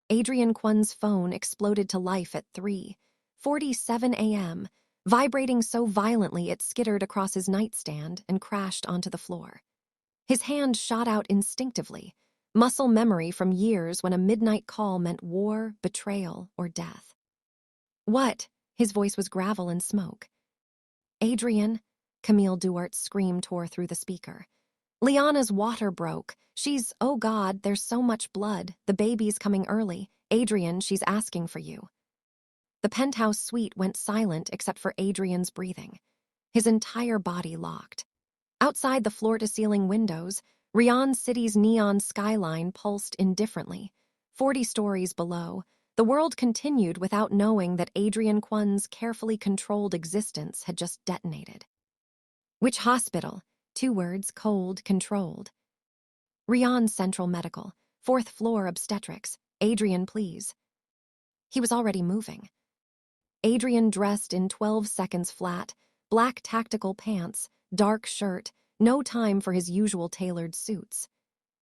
Adrian Kwon's phone exploded to life at 3:47 a.m., vibrating so violently it skittered across his nightstand and crashed onto the floor. His hand shot out instinctively, muscle memory from years when a midnight call meant war, betrayal, or death. "What?" His voice was gravel and smoke. "Adrian," Camille Duart's scream tore through the speaker. "Liana's water broke. Oh God, there's so much blood. The baby's coming early. Adrian, she's asking for you." The penthouse suite went silent except for Adrian's breathing. His entire body locked. Outside the floor-to-ceiling windows, Rion City's neon skyline pulsed indifferently. 40 stories below, the world continued without knowing that Adrian Kwon's carefully controlled existence had just detonated. "Which hospital?" 2 words, cold, controlled. "Rion Central Medical, 4th floor obstetrics. Adrian, please." He was already moving. Adrian dressed in 12 seconds flat, black tactical pants, dark shirt, no time for his usual tailored suits.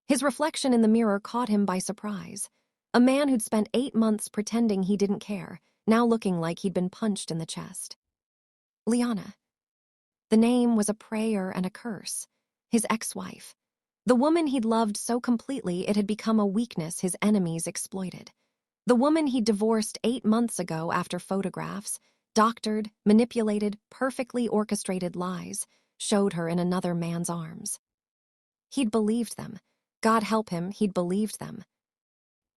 His reflection in the mirror caught him by surprise. A man who'd spent 8 months pretending he didn't care, now looking like he'd been punched in the chest. Liana. The name was a prayer and a curse. His ex-wife. The woman he'd loved so completely it had become a weakness his enemies exploited. The woman he'd divorced 8 months ago after photographs, doctored, manipulated, perfectly orchestrated lies, showed her in another man's arms. He'd believed them. God help him, he'd believed them.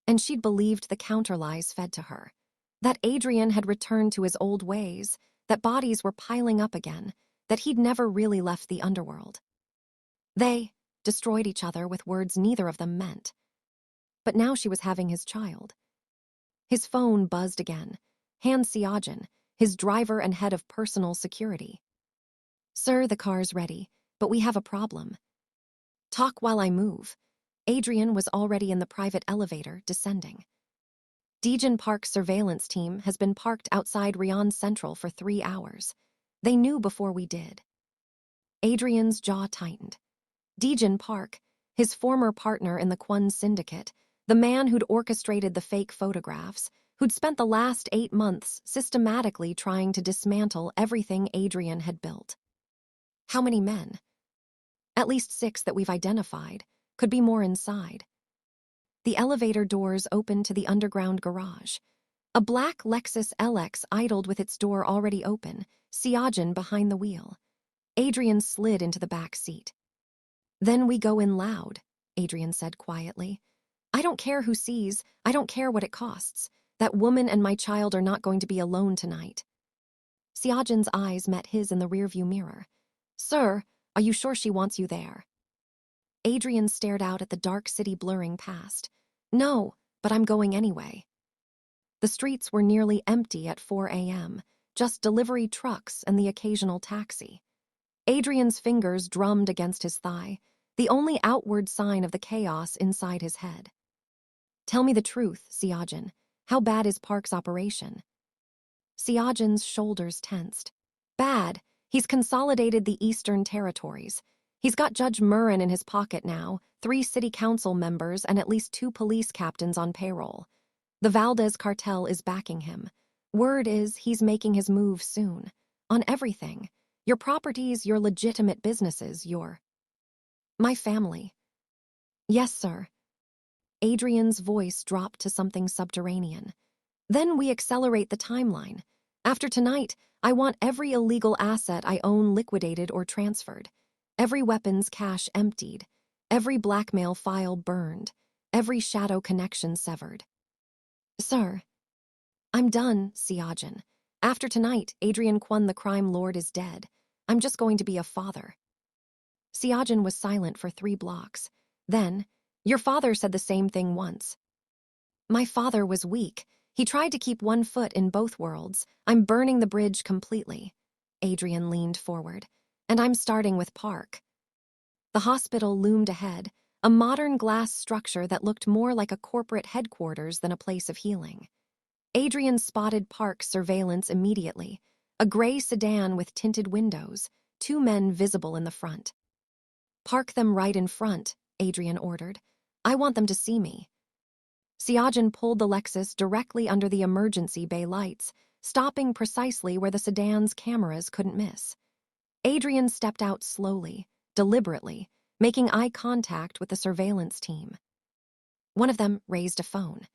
And she'd believed the counter-lies fed to her. That Adrian had returned to his old ways, that bodies were piling up again, that he'd never really left the underworld. They destroyed each other with words neither of them meant. But now she was having his child. His phone buzzed again. Han Seojin, his driver and head of personal security. "Sir, the car's ready, but we have a problem." "Talk while I move." Adrian was already in the private elevator, descending. Daejeon Park's surveillance team has been parked outside Rion Central for 3 hours. They knew before we did. Adrian's jaw tightened. Daejeon Park, his former partner in the Kwon syndicate, the man who'd orchestrated the fake photographs, who'd spent the last 8 months systematically trying to dismantle everything Adrian had built. How many men? At least 6 that we've identified. Could be more inside. The elevator doors opened to the underground garage. A black Lexus LX idled with its door already open, Seojin behind the wheel. Adrian slid into the back seat. "Then we go in loud," Adrian said quietly. "I don't care who sees, I don't care what it costs. That woman and my child are not going to be alone tonight." Seojin's eyes met his in the rearview mirror. "Sir, are you sure she wants you there?" Adrian stared out at the dark city blurring past. "No, but I'm going anyway." The streets were nearly empty at 4 a.m., just delivery trucks and the occasional taxi. Adrian's fingers drummed against his thigh, the only outward sign of the chaos inside his head. "Tell me the truth, Seojin. How bad is Park's operation?" Seojin's shoulders tensed. "Bad. He's consolidated the Eastern Territories. He's got Judge Murren in his pocket now, 3 city council members and at least 2 police captains on payroll. The Valdez cartel is backing him. Word is he's making his move soon. On everything. Your properties, your legitimate businesses, my family." "Yes, sir." Adrian's voice dropped to something subterranean. "Then we accelerate the timeline. After tonight, I want every illegal asset I own liquidated or transferred. Every weapons cache emptied. Every blackmail file burned. Every shadow connection severed." "Sir." "I'm done, Seojin. After tonight, Adrian Kwon the crime lord is dead. I'm just going to be a father." Seojin was silent for 3 blocks. Then, "Your father said the same thing once." "My father was weak. He tried to keep one foot in both worlds. I'm burning the bridge completely." Adrian leaned forward. "And I'm starting with Park." The hospital loomed ahead, a modern glass structure that looked more like a corporate headquarters than a place of healing. Adrian spotted Park's surveillance immediately, a gray sedan with tinted windows, 2 men visible in the front. "Park them right in front," Adrian ordered. "I want them to see me." Siajan pulled the Lexus directly under the emergency bay lights, stopping precisely where the sedan's cameras couldn't miss. Adrian stepped out slowly, deliberately, making eye contact with the surveillance team. One of them raised a phone.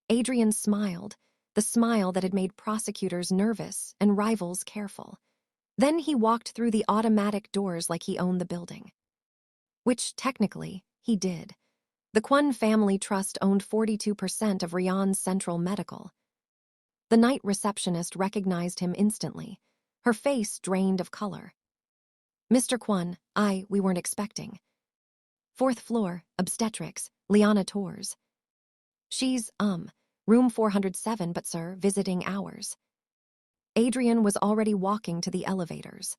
Adrian smiled, the smile that had made prosecutors nervous and rivals careful. Then he walked through the automatic doors like he owned the building. Which, technically, he did. The Kwon Family Trust owned 42% of Rion's Central Medical. The night receptionist recognized him instantly, her face drained of color. "Mr. Kwon, we weren't expecting." "Fourth floor, obstetrics, Liana Tours." "She's, room 407, but sir, visiting hours." Adrian was already walking to the elevators.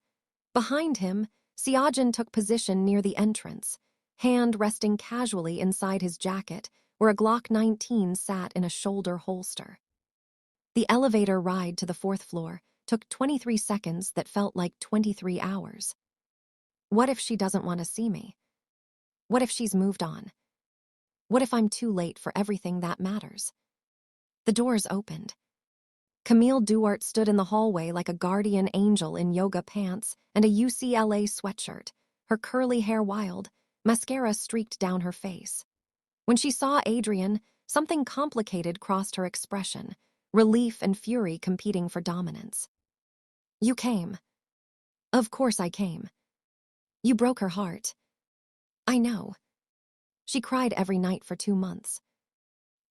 Behind him, Siajan took position near the entrance, hand resting casually inside his jacket where a Glock 19 sat in a shoulder holster. The elevator ride to the fourth floor took 23 seconds that felt like 23 hours. What if she doesn't want to see me? What if she's moved on? What if I'm too late for everything that matters? The doors opened. Camille Duarte stood in the hallway like a guardian angel in yoga pants and a UCLA sweatshirt, her curly hair wild, mascara streaked down her face. When she saw Adrian, something complicated crossed her expression, relief and fury competing for dominance. "You came." "Of course I came." "You broke her heart." "I know." "She cried every night for 2 months."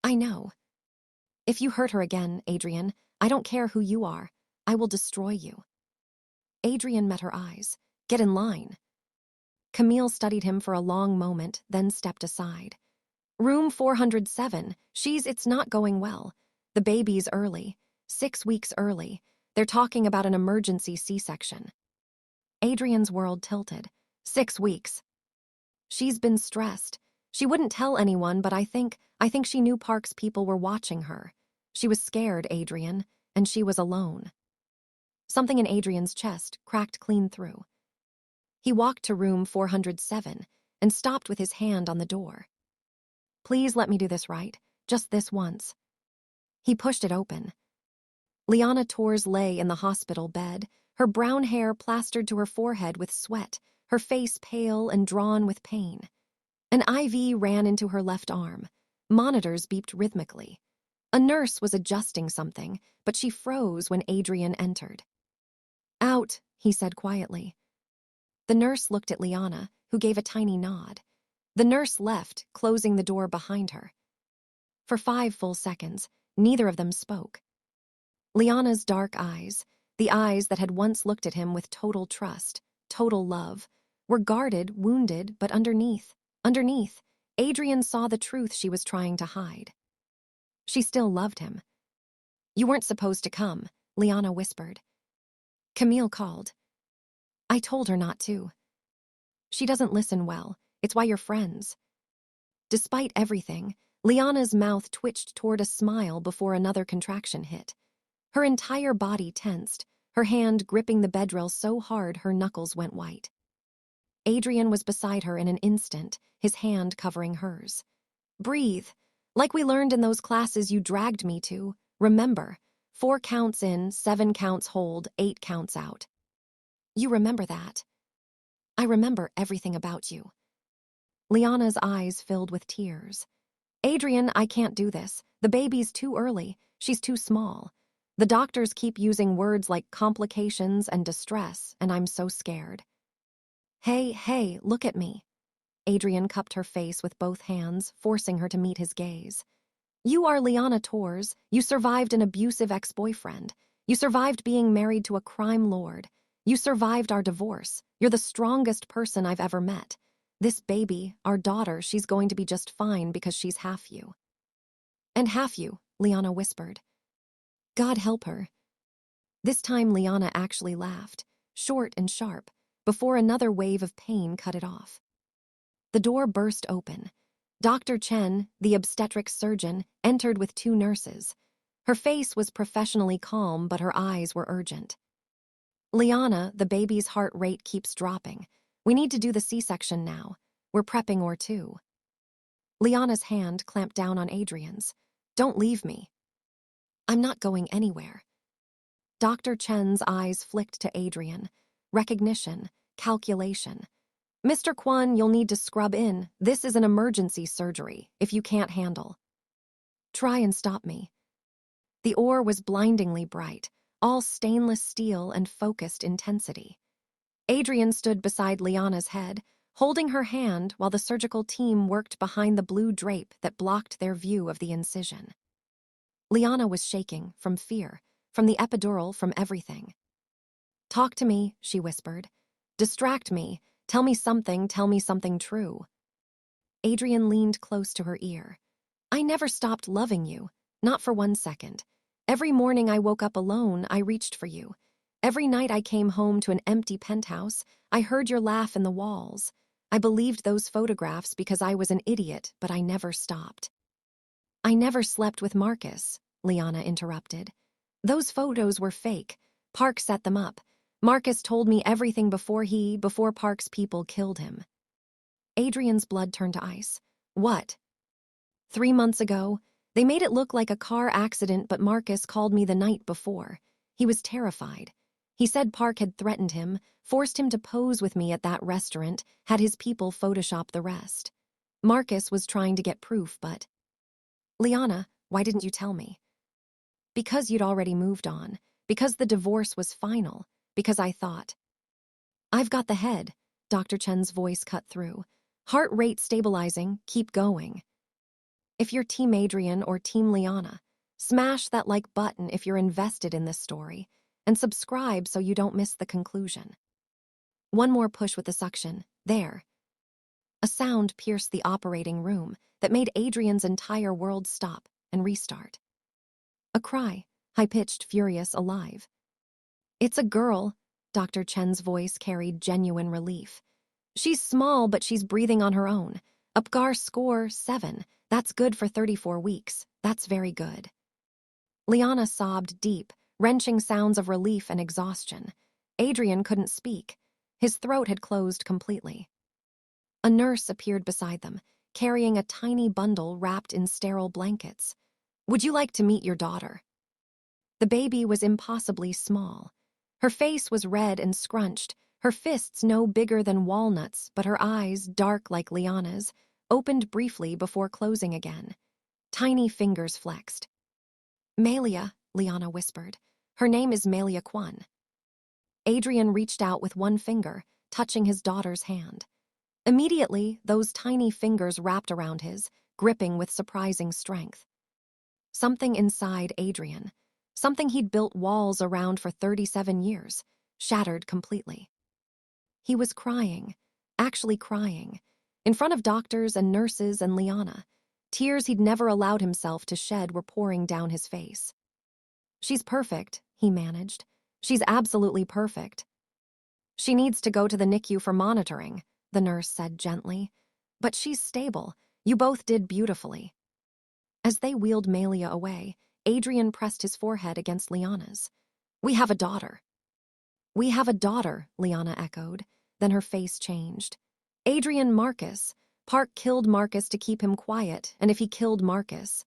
"I know." "If you hurt her again, Adrian, I don't care who you are. I will destroy you." Adrian met her eyes. "Get in line." Camille studied him for a long moment, then stepped aside. "Room 407, it's not going well. The baby's early, 6 weeks early. They're talking about an emergency C-section." Adrian's world tilted. 6 weeks. "She's been stressed. She wouldn't tell anyone, but I think she knew Park's people were watching her. She was scared, Adrian, and she was alone." Something in Adrian's chest cracked clean through. He walked to room 407 and stopped with his hand on the door. "Please let me do this right, just this once." He pushed it open. Liana Tours lay in the hospital bed, her brown hair plastered to her forehead with sweat, her face pale and drawn with pain. An IV ran into her left arm. Monitors beeped rhythmically. A nurse was adjusting something, but she froze when Adrian entered. "Out," he said quietly. The nurse looked at Liana, who gave a tiny nod. The nurse left, closing the door behind her. For 5 full seconds, neither of them spoke. Liana's dark eyes, the eyes that had once looked at him with total trust, total love, were guarded, wounded, but underneath, Adrian saw the truth she was trying to hide. She still loved him. "You weren't supposed to come," Liana whispered. Camille called. "I told her not to." "She doesn't listen well. It's why you're friends." Despite everything, Liana's mouth twitched toward a smile before another contraction hit. Her entire body tensed, her hand gripping the bedrail so hard her knuckles went white. Adrian was beside her in an instant, his hand covering hers. "Breathe. Like we learned in those classes you dragged me to. Remember, 4 counts in, 7 counts hold, 8 counts out." "You remember that." "I remember everything about you." Liana's eyes filled with tears. "Adrian, I can't do this. The baby's too early. She's too small. The doctors keep using words like complications and distress, and I'm so scared." Hey, look at me." Adrian cupped her face with both hands, forcing her to meet his gaze. "You are Liana Tours. You survived an abusive ex-boyfriend. You survived being married to a crime lord. You survived our divorce. You're the strongest person I've ever met. This baby, our daughter, she's going to be just fine because she's half you." "And half you," Liana whispered. "God help her." This time Liana actually laughed, short and sharp, before another wave of pain cut it off. The door burst open. Dr. Chen, the obstetric surgeon, entered with 2 nurses. Her face was professionally calm, but her eyes were urgent. "Liana, the baby's heart rate keeps dropping. We need to do the C-section now. We're prepping or 2." Liana's hand clamped down on Adrian's. Don't leave me. I'm not going anywhere. Dr. Chen's eyes flicked to Adrian. Recognition, calculation. Mr. Kwon, you'll need to scrub in. This is an emergency surgery, if you can't handle. Try and stop me. The ore was blindingly bright, all stainless steel and focused intensity. Adrian stood beside Liana's head, holding her hand while the surgical team worked behind the blue drape that blocked their view of the incision. Liana was shaking from fear, from the epidural, from everything. Talk to me, she whispered. Distract me. Tell me something true. Adrian leaned close to her ear. I never stopped loving you, not for 1 second. Every morning I woke up alone, I reached for you. Every night I came home to an empty penthouse, I heard your laugh in the walls. I believed those photographs because I was an idiot, but I never stopped. I never slept with Marcus, Liana interrupted. Those photos were fake. Park set them up. Marcus told me everything before Park's people killed him. Adrian's blood turned to ice. What? 3 months ago, they made it look like a car accident, but Marcus called me the night before. He was terrified. He said Park had threatened him, forced him to pose with me at that restaurant, had his people Photoshop the rest. Marcus was trying to get proof, but... Liana, why didn't you tell me? Because you'd already moved on. Because the divorce was final. Because I thought. I've got the head, Dr. Chen's voice cut through. Heart rate stabilizing, keep going. If you're Team Adrian or Team Liana, smash that like button if you're invested in this story, and subscribe so you don't miss the conclusion. One more push with the suction. There. A sound pierced the operating room that made Adrian's entire world stop and restart. A cry, high-pitched, furious, alive. It's a girl, Dr. Chen's voice carried genuine relief. She's small, but she's breathing on her own. Upgar score 7. That's good for 34 weeks. That's very good. Liana sobbed deep, wrenching sounds of relief and exhaustion. Adrian couldn't speak. His throat had closed completely. A nurse appeared beside them, carrying a tiny bundle wrapped in sterile blankets. Would you like to meet your daughter? The baby was impossibly small. Her face was red and scrunched, her fists no bigger than walnuts, but her eyes, dark like Liana's, opened briefly before closing again. Tiny fingers flexed. Malia, Liana whispered. Her name is Malia Kwon. Adrian reached out with one finger, touching his daughter's hand. Immediately, those tiny fingers wrapped around his, gripping with surprising strength. Something inside Adrian, something he'd built walls around for 37 years, shattered completely. He was crying, actually crying, in front of doctors and nurses and Liana. Tears he'd never allowed himself to shed were pouring down his face. She's perfect, he managed. She's absolutely perfect. She needs to go to the NICU for monitoring, the nurse said gently. But she's stable. You both did beautifully. As they wheeled Malia away, Adrian pressed his forehead against Liana's. We have a daughter. We have a daughter, Liana echoed. Then her face changed. Adrian Marcus. Park killed Marcus to keep him quiet, and if he killed Marcus...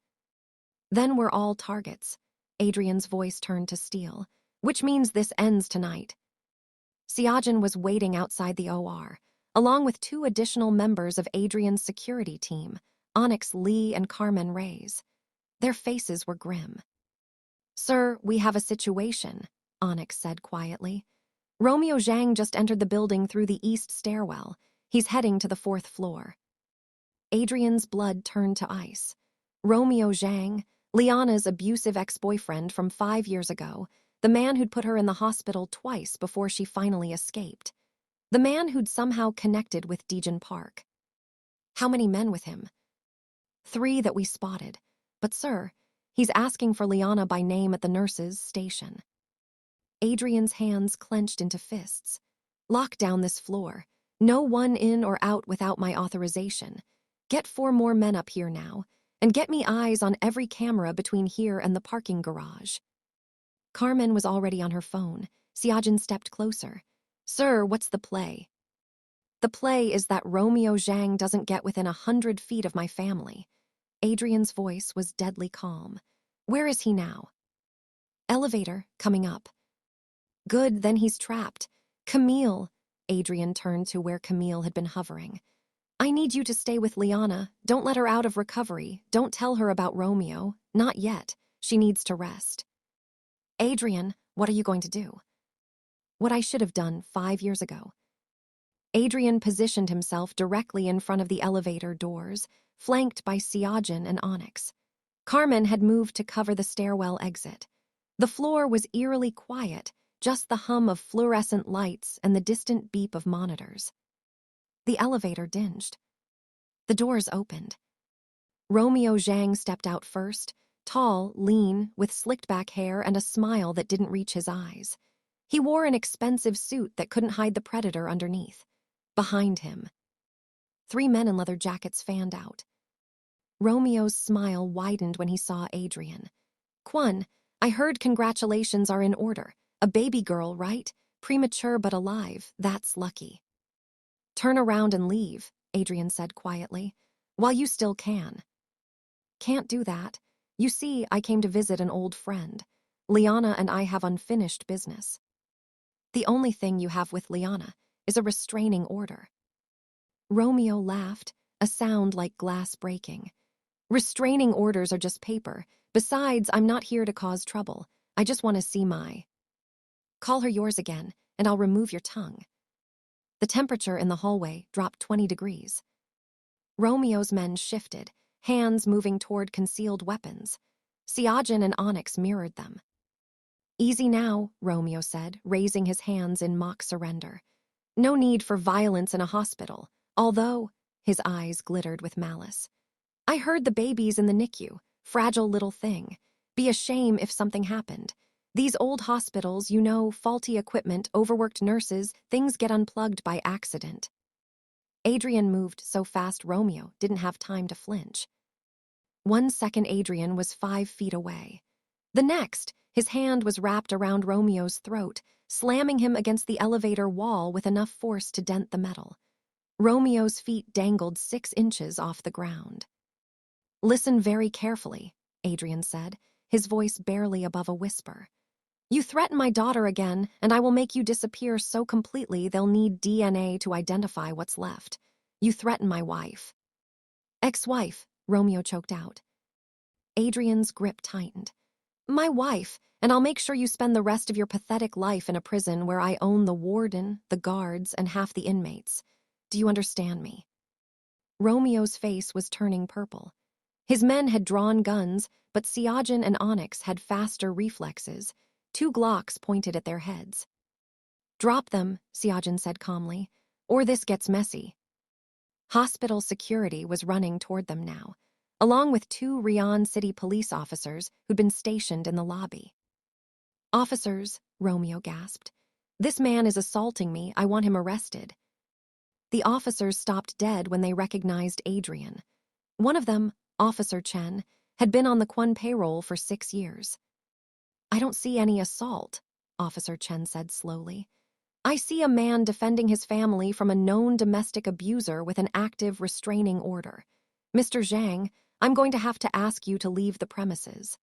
Then we're all targets. Adrian's voice turned to steel. Which means this ends tonight. Siajin was waiting outside the OR, along with 2 additional members of Adrian's security team, Onyx Lee and Carmen Reyes. Their faces were grim. Sir, we have a situation, Onyx said quietly. Romeo Zhang just entered the building through the east stairwell. He's heading to the 4th floor. Adrian's blood turned to ice. Romeo Zhang, Liana's abusive ex-boyfriend from 5 years ago, the man who'd put her in the hospital twice before she finally escaped. The man who'd somehow connected with Dejin Park. How many men with him? 3 that we spotted. But sir, he's asking for Liana by name at the nurse's station. Adrian's hands clenched into fists. Lock down this floor. No one in or out without my authorization. Get 4 more men up here now, and get me eyes on every camera between here and the parking garage. Carmen was already on her phone. Siajin stepped closer. Sir, what's the play? The play is that Romeo Zhang doesn't get within 100 feet of my family. Adrian's voice was deadly calm. Where is he now? Elevator, coming up. Good, then he's trapped. Camille. Adrian turned to where Camille had been hovering. I need you to stay with Liana. Don't let her out of recovery. Don't tell her about Romeo. Not yet. She needs to rest. Adrian, what are you going to do? What I should have done 5 years ago. Adrian positioned himself directly in front of the elevator doors, flanked by Siajin and Onyx. Carmen had moved to cover the stairwell exit. The floor was eerily quiet, just the hum of fluorescent lights and the distant beep of monitors. The elevator dinged. The doors opened. Romeo Zhang stepped out first, tall, lean, with slicked-back hair and a smile that didn't reach his eyes. He wore an expensive suit that couldn't hide the predator underneath. Behind him, 3 men in leather jackets fanned out. Romeo's smile widened when he saw Adrian. Kwon, I heard congratulations are in order. A baby girl, right? Premature but alive, that's lucky. Turn around and leave, Adrian said quietly, while you still can. Can't do that. You see, I came to visit an old friend. Liana and I have unfinished business. The only thing you have with Liana is a restraining order. Romeo laughed, a sound like glass breaking. Restraining orders are just paper. Besides, I'm not here to cause trouble. I just want to see my... Call her yours again, and I'll remove your tongue. The temperature in the hallway dropped 20 degrees. Romeo's men shifted, hands moving toward concealed weapons. Siajin and Onyx mirrored them. Easy now, Romeo said, raising his hands in mock surrender. No need for violence in a hospital, although, his eyes glittered with malice. I heard the baby's in the NICU, fragile little thing. Be a shame if something happened. These old hospitals, you know, faulty equipment, overworked nurses, things get unplugged by accident. Adrian moved so fast Romeo didn't have time to flinch. 1 second Adrian was 5 feet away. The next, his hand was wrapped around Romeo's throat, slamming him against the elevator wall with enough force to dent the metal. Romeo's feet dangled 6 inches off the ground. Listen very carefully, Adrian said, his voice barely above a whisper. You threaten my daughter again, and I will make you disappear so completely they'll need DNA to identify what's left. You threaten my wife. Ex-wife, Romeo choked out. Adrian's grip tightened. My wife, and I'll make sure you spend the rest of your pathetic life in a prison where I own the warden, the guards, and half the inmates. Do you understand me? Romeo's face was turning purple. His men had drawn guns, but Siajin and Onyx had faster reflexes. 2 Glocks pointed at their heads. Drop them, Siajin said calmly, or this gets messy. Hospital security was running toward them now, along with 2 Rion City police officers who'd been stationed in the lobby. Officers, Romeo gasped. This man is assaulting me. I want him arrested. The officers stopped dead when they recognized Adrian. One of them, Officer Chen, had been on the Kwon payroll for 6 years. I don't see any assault, Officer Chen said slowly. I see a man defending his family from a known domestic abuser with an active restraining order. Mr. Zhang, I'm going to have to ask you to leave the premises.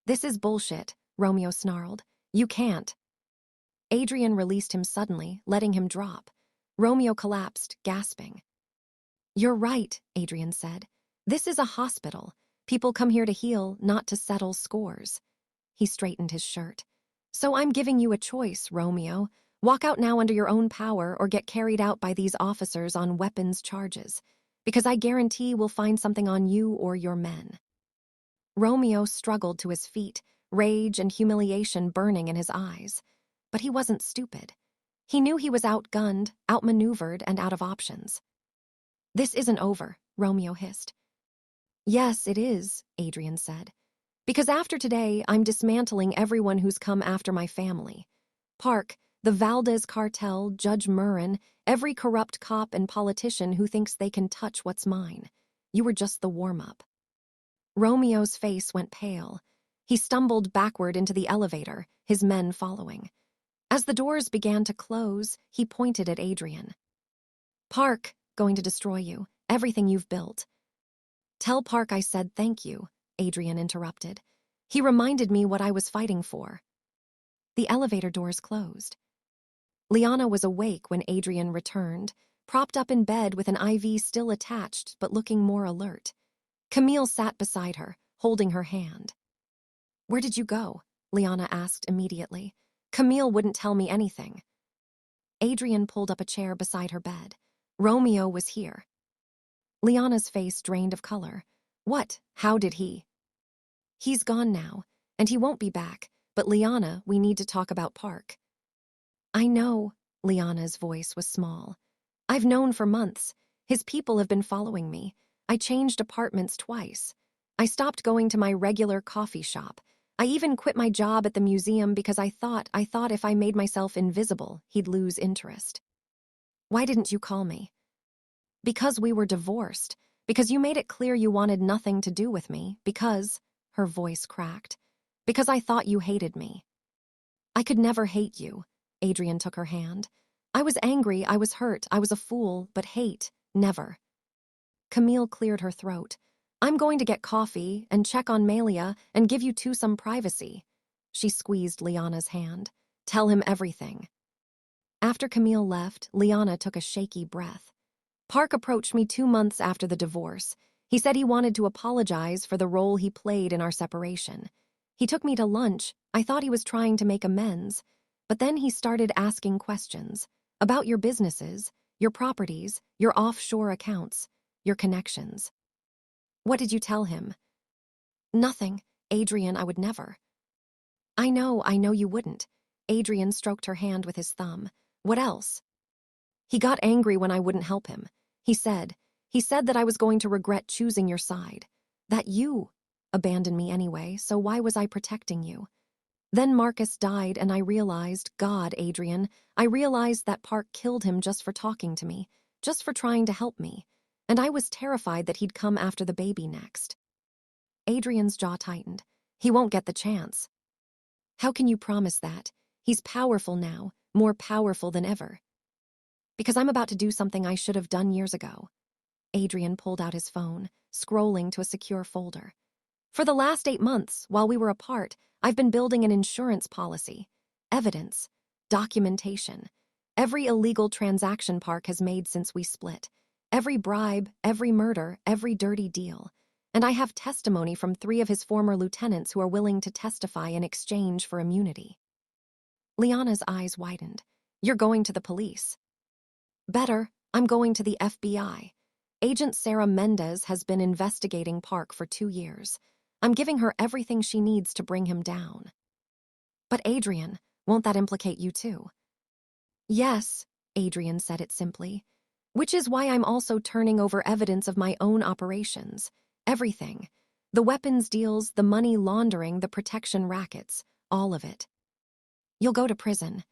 This is bullshit, Romeo snarled. You can't. Adrian released him suddenly, letting him drop. Romeo collapsed, gasping. You're right, Adrian said. This is a hospital. People come here to heal, not to settle scores. He straightened his shirt. So I'm giving you a choice, Romeo. Walk out now under your own power or get carried out by these officers on weapons charges, because I guarantee we'll find something on you or your men. Romeo struggled to his feet, rage and humiliation burning in his eyes. But he wasn't stupid. He knew he was outgunned, outmaneuvered, and out of options. This isn't over, Romeo hissed. Yes, it is, Adrian said. Because after today, I'm dismantling everyone who's come after my family. Park, the Valdez cartel, Judge Murrin, every corrupt cop and politician who thinks they can touch what's mine. You were just the warm-up. Romeo's face went pale. He stumbled backward into the elevator, his men following. As the doors began to close, he pointed at Adrian. Park, going to destroy you, everything you've built. Tell Park I said thank you, Adrian interrupted. He reminded me what I was fighting for. The elevator doors closed. Liana was awake when Adrian returned, propped up in bed with an IV still attached but looking more alert. Camille sat beside her, holding her hand. Where did you go? Liana asked immediately. Camille wouldn't tell me anything. Adrian pulled up a chair beside her bed. Romeo was here. Liana's face drained of color. What? How did he? He's gone now, and he won't be back, but Liana, we need to talk about Park. I know, Liana's voice was small. I've known for months. His people have been following me. I changed apartments twice. I stopped going to my regular coffee shop. I even quit my job at the museum because I thought if I made myself invisible, he'd lose interest. Why didn't you call me? Because we were divorced. Because you made it clear you wanted nothing to do with me. Because, her voice cracked, because I thought you hated me. I could never hate you. Adrian took her hand. I was angry, I was hurt, I was a fool, but hate, never. Camille cleared her throat. I'm going to get coffee and check on Malia and give you two some privacy. She squeezed Liana's hand. Tell him everything. After Camille left, Liana took a shaky breath. Park approached me 2 months after the divorce. He said he wanted to apologize for the role he played in our separation. He took me to lunch. I thought he was trying to make amends. But then he started asking questions about your businesses, your properties, your offshore accounts, your connections. What did you tell him? Nothing, Adrian, I would never. I know you wouldn't. Adrian stroked her hand with his thumb. What else? He got angry when I wouldn't help him. He said that I was going to regret choosing your side. That you abandoned me anyway, so why was I protecting you? Then Marcus died and I realized, God, Adrian, I realized that Park killed him just for talking to me, just for trying to help me. And I was terrified that he'd come after the baby next. Adrian's jaw tightened. He won't get the chance. How can you promise that? He's powerful now, more powerful than ever. Because I'm about to do something I should have done years ago. Adrian pulled out his phone, scrolling to a secure folder. For the last 8 months, while we were apart, I've been building an insurance policy. Evidence. Documentation. Every illegal transaction Park has made since we split. Every bribe, every murder, every dirty deal. And I have testimony from 3 of his former lieutenants who are willing to testify in exchange for immunity. Liana's eyes widened. You're going to the police. Better, I'm going to the FBI. Agent Sarah Mendez has been investigating Park for 2 years. I'm giving her everything she needs to bring him down. But Adrian, won't that implicate you too? Yes, Adrian said it simply. Which is why I'm also turning over evidence of my own operations. Everything. The weapons deals, the money laundering, the protection rackets. All of it. You'll go to prison.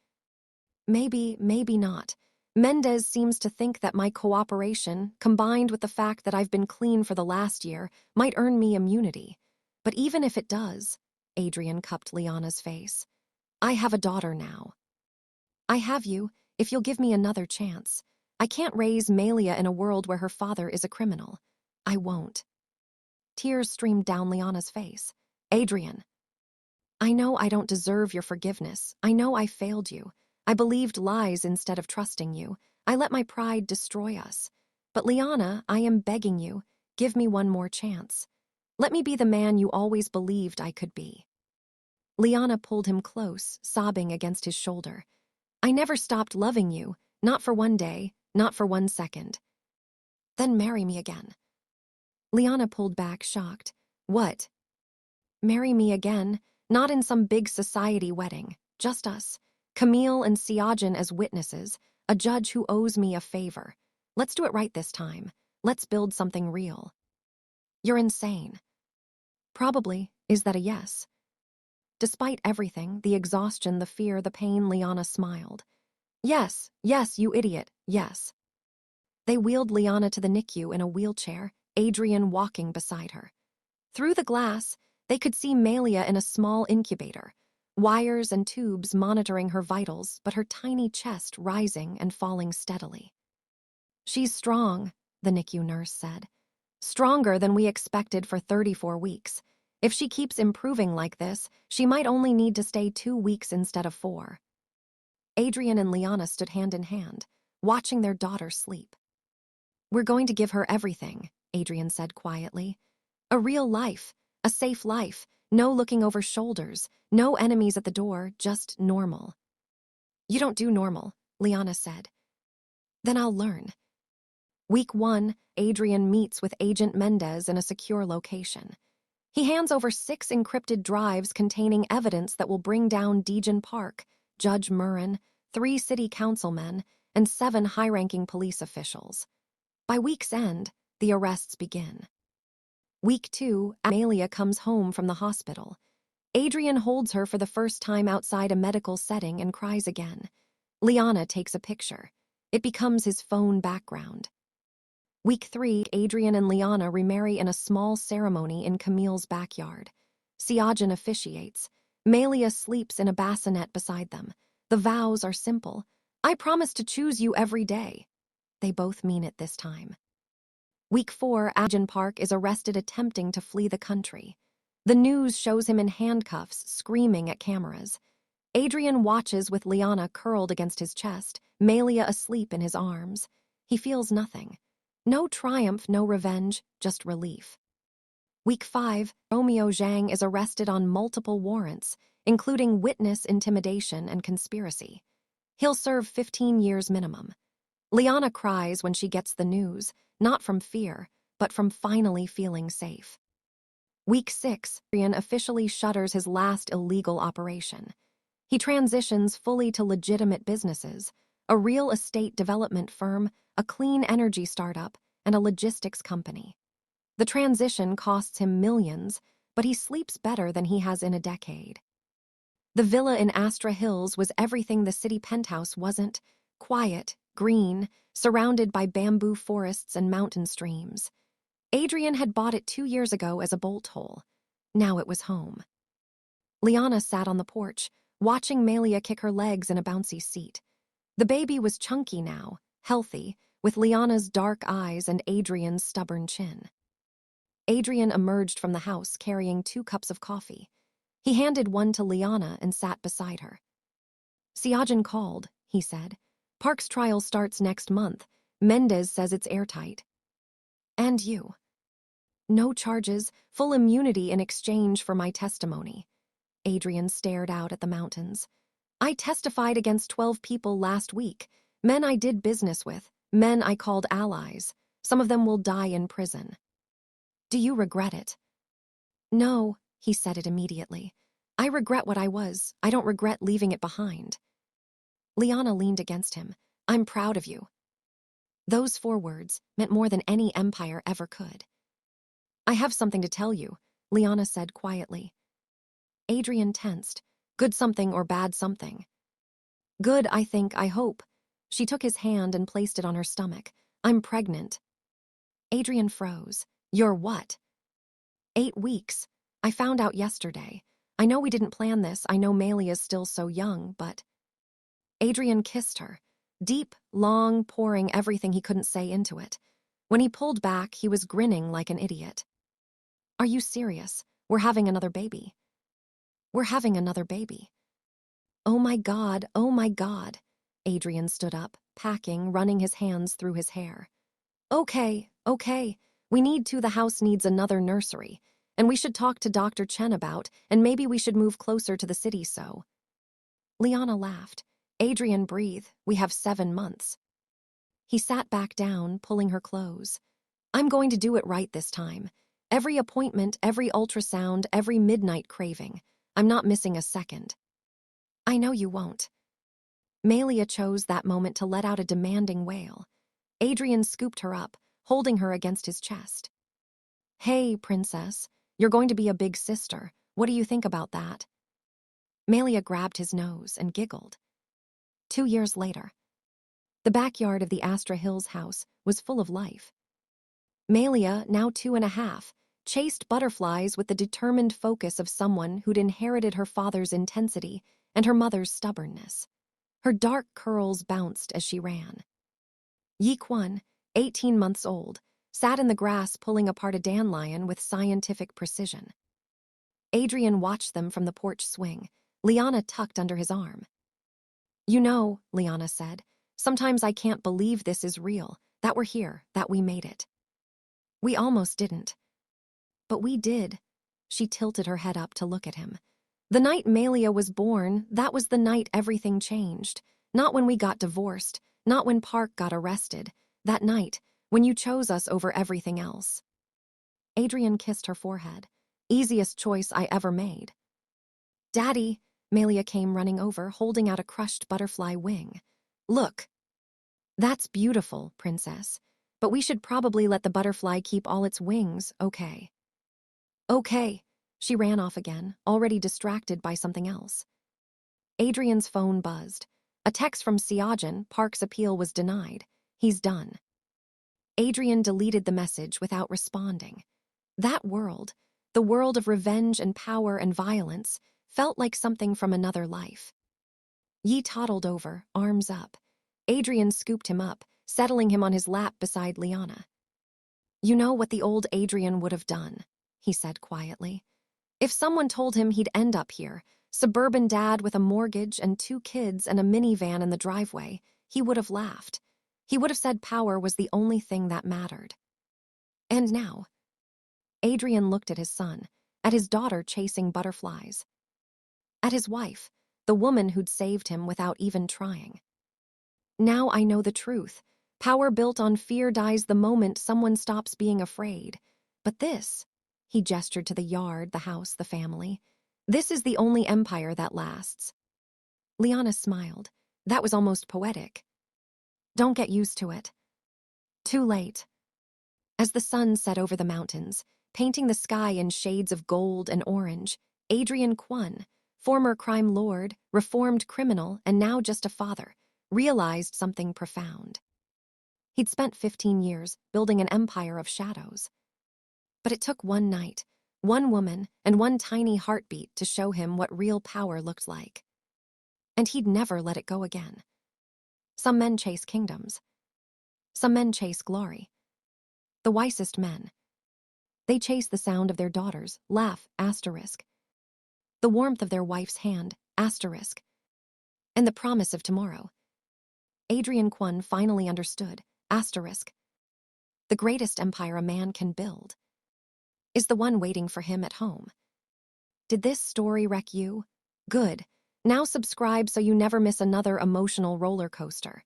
Maybe not. Mendez seems to think that my cooperation, combined with the fact that I've been clean for the last year, might earn me immunity. But even if it does, Adrian cupped Liana's face, I have a daughter now. I have you, if you'll give me another chance. I can't raise Malia in a world where her father is a criminal. I won't. Tears streamed down Liana's face. Adrian. I know I don't deserve your forgiveness. I know I failed you. I believed lies instead of trusting you. I let my pride destroy us. But Liana, I am begging you, give me one more chance. Let me be the man you always believed I could be. Liana pulled him close, sobbing against his shoulder. I never stopped loving you, not for 1 day, not for 1 second. Then marry me again. Liana pulled back, shocked. What? Marry me again, not in some big society wedding, just us. Camille and Siajan as witnesses, a judge who owes me a favor. Let's do it right this time. Let's build something real. You're insane. Probably. Is that a yes? Despite everything, the exhaustion, the fear, the pain, Liana smiled. Yes, you idiot, yes. They wheeled Liana to the NICU in a wheelchair, Adrian walking beside her. Through the glass, they could see Malia in a small incubator, wires and tubes monitoring her vitals, but her tiny chest rising and falling steadily. She's strong, the NICU nurse said. Stronger than we expected for 34 weeks. If she keeps improving like this, she might only need to stay 2 weeks instead of 4. Adrian and Liana stood hand in hand, watching their daughter sleep. We're going to give her everything, Adrian said quietly. A real life, a safe life, no looking over shoulders, no enemies at the door, just normal. You don't do normal, Liana said. Then I'll learn. Week 1, Adrian meets with Agent Mendez in a secure location. He hands over 6 encrypted drives containing evidence that will bring down Dejan Park, Judge Murrin, 3 city councilmen, and 7 high-ranking police officials. By week's end, the arrests begin. Week 2, Amelia comes home from the hospital. Adrian holds her for the first time outside a medical setting and cries again. Liana takes a picture. It becomes his phone background. Week 3, Adrian and Liana remarry in a small ceremony in Camille's backyard. Siajan officiates. Melia sleeps in a bassinet beside them. The vows are simple. I promise to choose you every day. They both mean it this time. Week 4, Dejan Park is arrested attempting to flee the country. The news shows him in handcuffs, screaming at cameras. Adrian watches with Liana curled against his chest, Melia asleep in his arms. He feels nothing. No triumph, no revenge, just relief. Week 5, Romeo Zhang is arrested on multiple warrants, including witness intimidation and conspiracy. He'll serve 15 years minimum. Liana cries when she gets the news, not from fear, but from finally feeling safe. Week 6, Adrian officially shutters his last illegal operation. He transitions fully to legitimate businesses, a real estate development firm, a clean energy startup, and a logistics company. The transition costs him millions, but he sleeps better than he has in a decade. The villa in Astra Hills was everything the city penthouse wasn't: quiet, green, surrounded by bamboo forests and mountain streams. Adrian had bought it 2 years ago as a bolt hole. Now it was home. Liana sat on the porch, watching Melia kick her legs in a bouncy seat. The baby was chunky now, healthy, with Liana's dark eyes and Adrian's stubborn chin. Adrian emerged from the house carrying 2 cups of coffee. He handed one to Liana and sat beside her. Siajan called, he said. Park's trial starts next month. Mendez says it's airtight. And you. No charges, full immunity in exchange for my testimony. Adrian stared out at the mountains. I testified against 12 people last week, men I did business with, men I called allies. Some of them will die in prison. Do you regret it? No, he said it immediately. I regret what I was. I don't regret leaving it behind. Liana leaned against him. I'm proud of you. Those 4 words meant more than any empire ever could. I have something to tell you, Liana said quietly. Adrian tensed. Good something or bad something? Good, I think, I hope. She took his hand and placed it on her stomach. I'm pregnant. Adrian froze. You're what? 8 weeks. I found out yesterday. I know we didn't plan this. I know Melia's still so young, but... Adrian kissed her. Deep, long, pouring everything he couldn't say into it. When he pulled back, he was grinning like an idiot. Are you serious? We're having another baby. We're having another baby. Oh my God, oh my God. Adrian stood up, packing, running his hands through his hair. Okay. We need to. The house needs another nursery. And we should talk to Dr. Chen about, and maybe we should move closer to the city so. Liana laughed. Adrian, breathe. We have 7 months. He sat back down, pulling her close. I'm going to do it right this time. Every appointment, every ultrasound, every midnight craving. I'm not missing a second. I know you won't. Melia chose that moment to let out a demanding wail. Adrian scooped her up, holding her against his chest. Hey, princess, you're going to be a big sister. What do you think about that? Melia grabbed his nose and giggled. 2 years later, the backyard of the Astra Hills house was full of life. Melia, now 2.5, chased butterflies with the determined focus of someone who'd inherited her father's intensity and her mother's stubbornness. Her dark curls bounced as she ran. Yi Kwon, 18 months old, sat in the grass pulling apart a dandelion with scientific precision. Adrian watched them from the porch swing, Liana tucked under his arm. "You know," Liana said, "sometimes I can't believe this is real, that we're here, that we made it. We almost didn't. But we did." She tilted her head up to look at him. "The night Malia was born, that was the night everything changed. Not when we got divorced, not when Park got arrested. That night, when you chose us over everything else." Adrian kissed her forehead. "Easiest choice I ever made." "Daddy," Malia came running over, holding out a crushed butterfly wing. "Look." "That's beautiful, Princess. But we should probably let the butterfly keep all its wings, okay?" "Okay." She ran off again, already distracted by something else. Adrian's phone buzzed. A text from Siajan, Park's appeal was denied. He's done. Adrian deleted the message without responding. That world, the world of revenge and power and violence, felt like something from another life. Yi toddled over, arms up. Adrian scooped him up, settling him on his lap beside Liana. "You know what the old Adrian would have done," he said quietly. "If someone told him he'd end up here, suburban dad with a mortgage and 2 kids and a minivan in the driveway, he would have laughed. He would have said power was the only thing that mattered." And now, Adrian looked at his son, at his daughter chasing butterflies, at his wife, the woman who'd saved him without even trying. "Now I know the truth. Power built on fear dies the moment someone stops being afraid. But this," he gestured to the yard, the house, the family, "this is the only empire that lasts." Liana smiled. That was almost poetic. "Don't get used to it." Too late. As the sun set over the mountains, painting the sky in shades of gold and orange, Adrian Kwon, former crime lord, reformed criminal, and now just a father, realized something profound. He'd spent 15 years building an empire of shadows. But it took one night, one woman, and one tiny heartbeat to show him what real power looked like. And he'd never let it go again. Some men chase kingdoms. Some men chase glory. The wisest men. They chase the sound of their daughters, laugh, asterisk. The warmth of their wife's hand, asterisk. And the promise of tomorrow. Adrian Kwon finally understood, asterisk. The greatest empire a man can build is the one waiting for him at home. Did this story wreck you? Good. Now subscribe so you never miss another emotional roller coaster.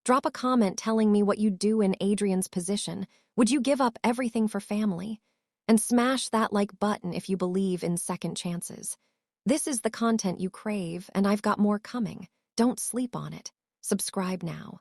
Drop a comment telling me what you'd do in Adrian's position. Would you give up everything for family? And smash that like button if you believe in second chances. This is the content you crave, and I've got more coming. Don't sleep on it. Subscribe now.